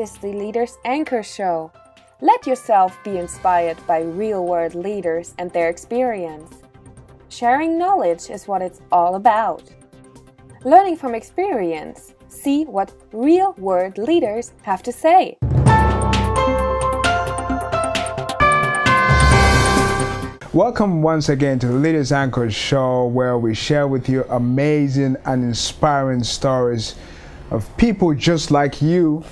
is the Leaders Anchor Show. Let yourself be inspired by real-world leaders and their experience. Sharing knowledge is what it's all about. Learning from experience. See what real-world leaders have to say. Welcome once again to the Leaders Anchor Show, where we share with you amazing and inspiring stories of people just like you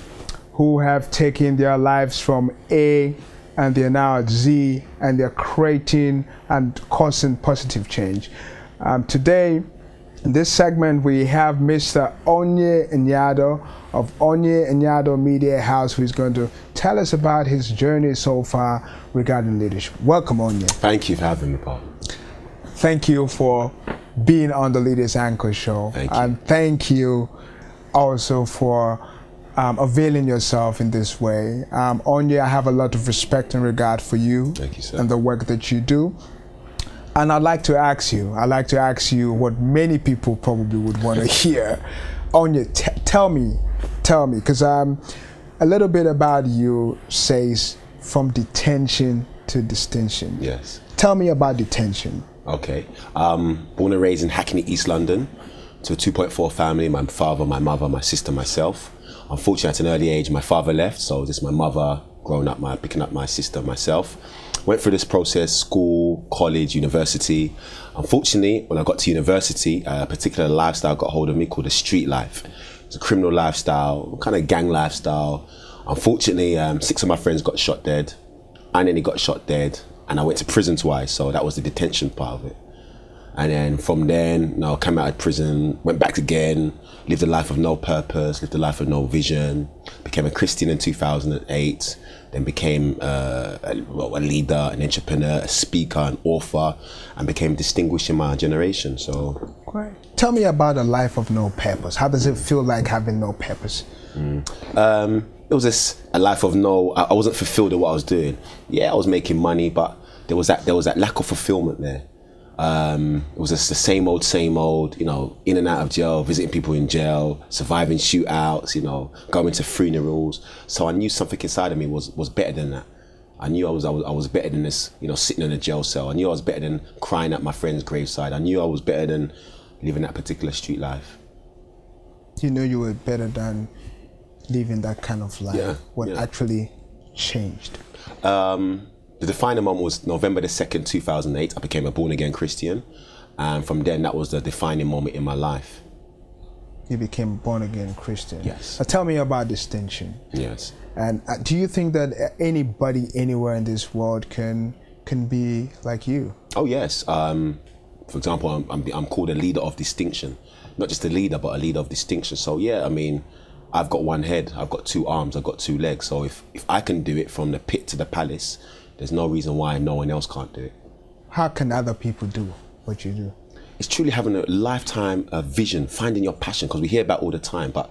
who have taken their lives from A and they're now at Z and they're creating and causing positive change. Today, in this segment, we have Mr. Onyi Anyado of Onyi Anyado Media House, who is going to tell us about his journey so far regarding leadership. Welcome, Onyi. Thank you for having me, Paul. Thank you for being on the Leaders Anchor Show. Thank you. And thank you also for availing yourself in this way. Onyi, I have a lot of respect and regard for you. Thank you, sir. And the work that you do. And I'd like to ask you what many people probably would want to hear. Onyi, tell me, because a little bit about you says from detention to distinction. Yes. Tell me about detention. Okay. Born and raised in Hackney, East London, to a 2.4 family, my father, my mother, my sister, myself. Unfortunately, at an early age, my father left, so just my mother growing up, picking up my sister, myself. Went through this process, school, college, university. Unfortunately, when I got to university, a particular lifestyle got hold of me called the street life. It's a criminal lifestyle, kind of gang lifestyle. Unfortunately, 6 of my friends got shot dead. I nearly got shot dead, and I went to prison twice, so that was the detention part of it. And then from then, came out of prison, went back again, lived a life of no purpose, lived a life of no vision, became a Christian in 2008, then became a leader, an entrepreneur, a speaker, an author, and became distinguished in my generation. So, Great. Tell me about a life of no purpose. How does it feel like having no purpose? It was a life of I wasn't fulfilled in what I was doing. Yeah, I was making money, but there was that lack of fulfillment there. It was just the same old, in and out of jail, visiting people in jail, surviving shootouts, going to funerals. So I knew something inside of me was better than that. I knew I was better than this, sitting in a jail cell. I knew I was better than crying at my friend's graveside. I knew I was better than living that particular street life. You know you were better than living that kind of life. Yeah, what actually changed? The defining moment was November the 2nd, 2008. I became a born-again Christian. And from then, that was the defining moment in my life. You became a born-again Christian. Yes. Now tell me about distinction. Yes. And do you think that anybody anywhere in this world can be like you? Oh, yes. For example, I'm called a leader of distinction. Not just a leader, but a leader of distinction. So, yeah, I've got one head, I've got 2 arms, I've got 2 legs. So if I can do it from the pit to the palace, there's no reason why no one else can't do it. How can other people do what you do? It's truly having a lifetime vision, finding your passion, because we hear about it all the time, but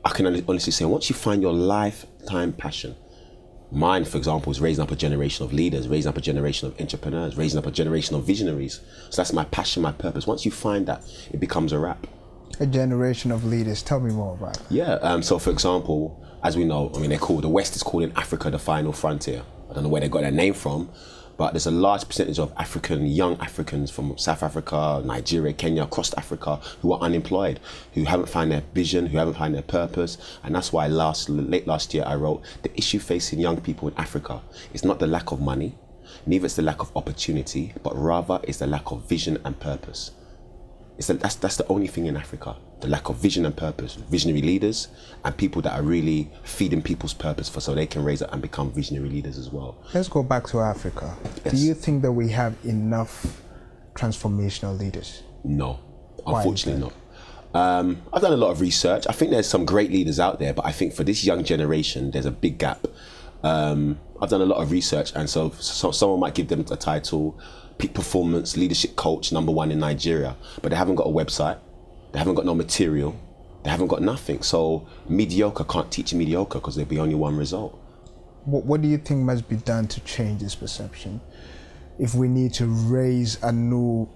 I can honestly say, once you find your lifetime passion, mine, for example, is raising up a generation of leaders, raising up a generation of entrepreneurs, raising up a generation of visionaries. So that's my passion, my purpose. Once you find that, it becomes a wrap. A generation of leaders. Tell me more about it. Yeah, so for example, as we know, the West is calling Africa the final frontier. I don't know where they got their name from, but there's a large percentage of young Africans from South Africa, Nigeria, Kenya, across Africa, who are unemployed, who haven't found their vision, who haven't found their purpose. And that's why late last year I wrote, the issue facing young people in Africa is not the lack of money, neither is the lack of opportunity, but rather is the lack of vision and purpose. That's the only thing in Africa, the lack of vision and purpose. Visionary leaders and people that are really feeding people's purpose so they can raise up and become visionary leaders as well. Let's go back to Africa. Yes. Do you think that we have enough transformational leaders? No, unfortunately not. I've done a lot of research. I think there's some great leaders out there, but I think for this young generation, there's a big gap. I've done a lot of research, and so someone might give them a title, peak performance leadership coach #1 in Nigeria, but they haven't got a website, they haven't got no material, they haven't got nothing. So mediocre can't teach mediocre because there'll be only one result. What do you think must be done to change this perception? If we need to raise a new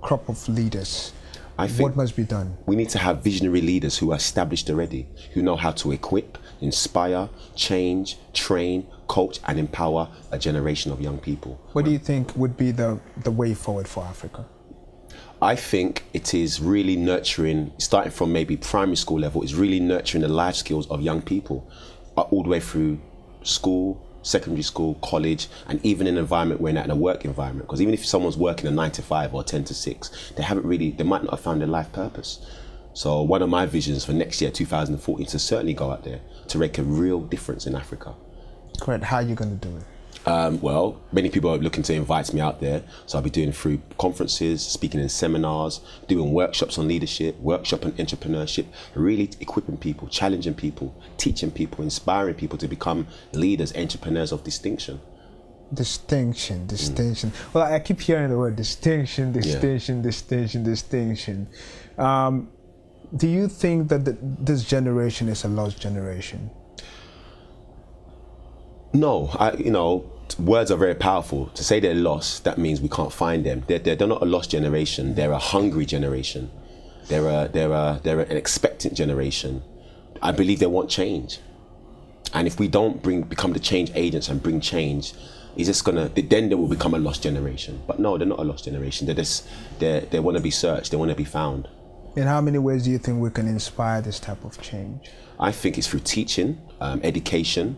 crop of leaders? I think what must be done? we need to have visionary leaders who are established already, who know how to equip, inspire, change, train, coach, and empower a generation of young people. What do you think would be the way forward for Africa? I think it is really nurturing, starting from maybe primary school level, is really nurturing the life skills of young people all the way through school, secondary school, college, and even in an environment where they're in a work environment. Because even if someone's working a 9 to 5 or 10 to 6, they might not have found their life purpose. So one of my visions for next year, 2014, is to certainly go out there to make a real difference in Africa. Correct. How are you going to do it? Well, many people are looking to invite me out there. So I'll be doing through conferences, speaking in seminars, doing workshops on leadership, workshop on entrepreneurship, really equipping people, challenging people, teaching people, inspiring people to become leaders, entrepreneurs of distinction. Distinction. Well, I keep hearing the word distinction. Do you think that this generation is a lost generation? No, words are very powerful. To say they're lost, that means we can't find them. They're not a lost generation. They're a hungry generation. They're an expectant generation. I believe they want change. And if we don't become the change agents and bring change, then they will become a lost generation. But no, they're not a lost generation. They want to be searched. They want to be found. In how many ways do you think we can inspire this type of change? I think it's through teaching, education.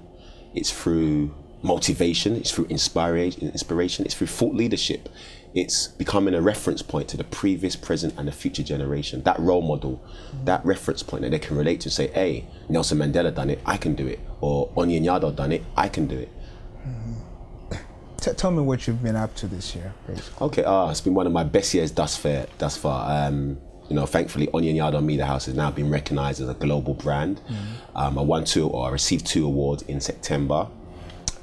It's through motivation, it's through inspiration, it's through thought leadership. It's becoming a reference point to the previous, present, and the future generation. That role model, that reference point that they can relate to, say, hey, Nelson Mandela done it, I can do it. Or Onyi Anyado done it, I can do it. Tell me what you've been up to this year, basically. Okay, it's been one of my best years thus far. Thankfully, Onyi Anyado Media House has now been recognized as a global brand. I received 2 awards in September.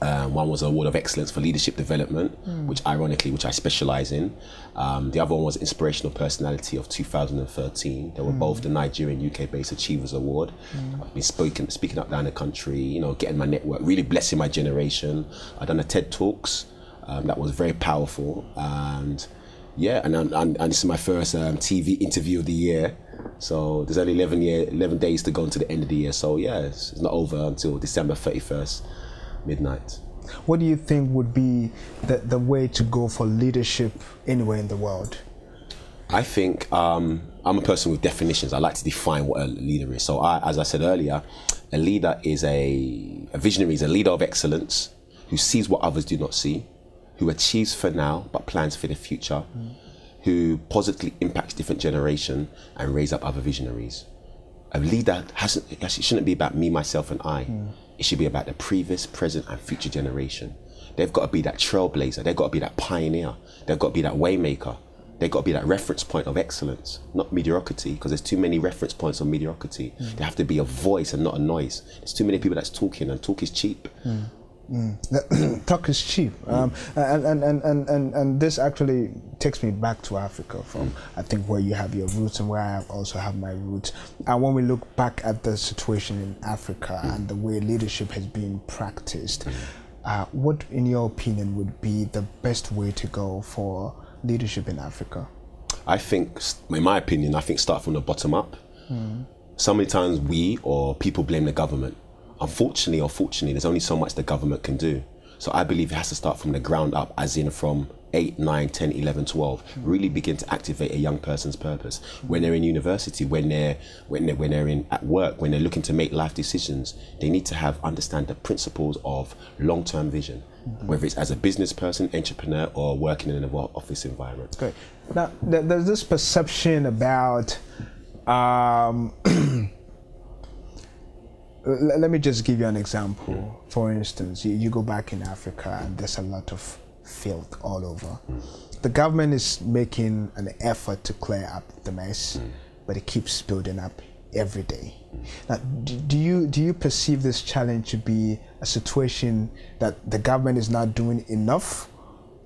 One was an award of excellence for leadership development, which I specialize in. The other one was Inspirational Personality of 2013. They were both the Nigerian UK-based Achievers Award. I've been speaking up down the country, getting my network, really blessing my generation. I've done a TED Talks that was very powerful. And this is my first TV interview of the year. So there's only 11 days to go into the end of the year. So it's not over until December 31st, midnight. What do you think would be the way to go for leadership anywhere in the world? I think I'm a person with definitions. I like to define what a leader is. So as I said earlier, a leader is a visionary, is a leader of excellence who sees what others do not see, who achieves for now but plans for the future, who positively impacts different generations and raise up other visionaries. A leader it shouldn't be about me, myself, and I. It should be about the previous, present, and future generation. They've got to be that trailblazer. They've got to be that pioneer. They've got to be that waymaker. They've got to be that reference point of excellence, not mediocrity, because there's too many reference points of mediocrity. They have to be a voice and not a noise. There's too many people that's talking, and talk is cheap. Talk is cheap, and this actually takes me back to Africa, from I think where you have your roots and where I also have my roots. And when we look back at the situation in Africa and the way leadership has been practiced, what, in your opinion, would be the best way to go for leadership in Africa? I think, in my opinion, start from the bottom up. So many times we or people blame the government. Unfortunately or fortunately, there's only so much the government can do. So I believe it has to start from the ground up, as in from 8, 9, 10, 11, 12. Really begin to activate a young person's purpose. When they're in university, when they're at work, when they're looking to make life decisions, they need to understand the principles of long-term vision, whether it's as a business person, entrepreneur, or working in an office environment. Great. Now, there's this perception about let me just give you an example. For instance, you go back in Africa and there's a lot of filth all over. The government is making an effort to clear up the mess, but it keeps building up every day. Now, do you perceive this challenge to be a situation that the government is not doing enough,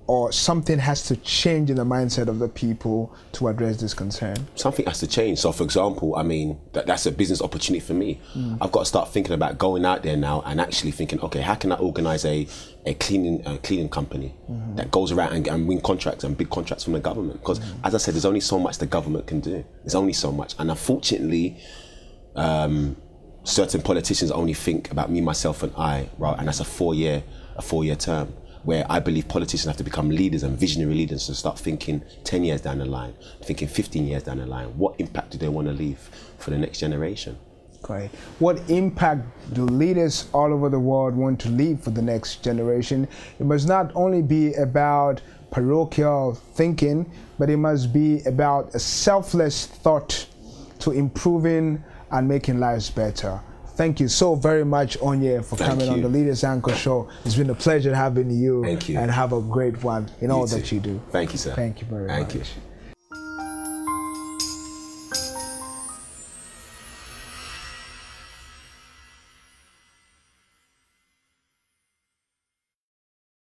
or something has to change in the mindset of the people to address this concern? Something has to change. So, for example, I mean, that's a business opportunity for me. I've got to start thinking about going out there now and actually thinking, okay, how can I organize a cleaning company that goes around and win contracts and big contracts from the government? Because, as I said, there's only so much the government can do. There's only so much. And unfortunately, certain politicians only think about me, myself, and I, right? And that's a four-year term, where I believe politicians have to become leaders and visionary leaders to start thinking 10 years down the line, thinking 15 years down the line. What impact do they want to leave for the next generation? Great. What impact do leaders all over the world want to leave for the next generation? It must not only be about parochial thinking, but it must be about a selfless thought to improving and making lives better. Thank you so very much, Onyi, for coming on the Leaders Anchor Show. It's been a pleasure having you. Thank you. And have a great one in all that you do. Thank you, sir. Thank you very much. Thank you.